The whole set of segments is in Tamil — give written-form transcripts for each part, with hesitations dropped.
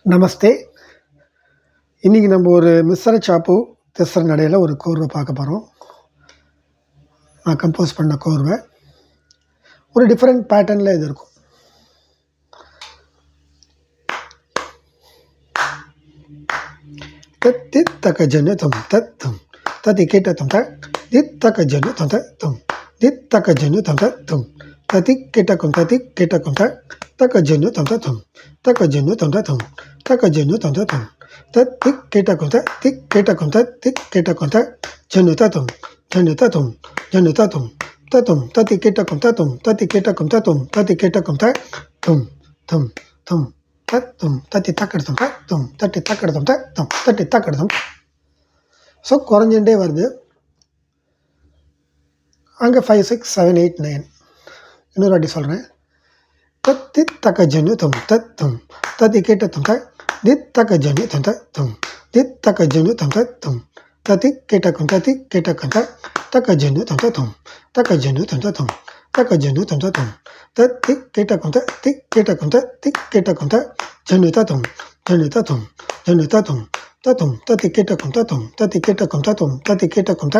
நமஸ்தே. இன்றைக்கி நம்ம ஒரு மிஸ்ர சாப்பு திஸ்ர நடையில் ஒரு கோர்வை பார்க்க போகிறோம். நான் கம்போஸ் பண்ண கோர்வை ஒரு டிஃப்ரெண்ட் பேட்டர்னில் இது இருக்கும். தத்தி தக்க ஜன்னு தம் தத்தும் தத்தி கேட்ட தம் தித் தக்க ஜன்னு தம் தத்தும் தித் தக்க ஜன்னு தம் தத்தும் தத்தி கேட்டக்கும் தத்தி கேட்டக்கும் தக்க ஜன்னு தம் தத்தும் தக்க ஜன்னு தம் தத்தும் தக்க ஜன்னு தம் தத்தும் தத்தி கேட்டக்கும் திக் கேட்டக்கும் திக் கேட்டக்கும் ஜன்னு தத்தும் ஜன்னு தத்தும் ஜன்னு தத்தும் தத்தும் தத்தி கேட்டக்கும் தத்தி கேட்டக்கும் தத்தி கேட்டக்கும் தும் தும் தும் தத்தும் தத்தி தக்கெடுத்தோம் தத்தும் தட்டி தக்கெடுத்தோம் தத்தும் தட்டி தக்கெடுத்தோம். ஸோ குறைஞ்சுட்டே வருது. அங்கே 5 6 7 8 9 இன்னொரு வாட்டி சொல்கிறேன். தத்தி தக்க ஜன்னு தம் தத்தும் தத்தி கேட்டத்தும் தித் தக்க ஜன்னு தம் தத்தும் தித் தக்க ஜன்னு தம் தத்தும் தத்தி கேட்டக்கும் தக்க ஜன்னு தம் தத்தும் தக்க ஜன்னு தம் தத்தும் தக்க ஜன்னு தம் தத்தும் தத்தி கேட்டக்கும் திக் கேட்டக்கும் திக் கேட்டக்கும் ஜன்னு தத்தும் ஜன்னு தத்தும் ஜன்னு தத்தும் தத்தும் தத்தி கேட்டக்கும் தத்தி கேட்டக்கும் தத்தி கேட்டக்கும்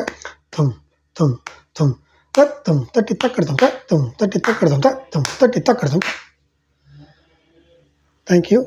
தும் தும் தும் தத்தும் தட்டி தக்கெடுத்தோம் தத்தும் தட்டி தக்கெடுத்தோம் தத்தும் தட்டி தக்கெடுத்தோம். தேங்க்யூ.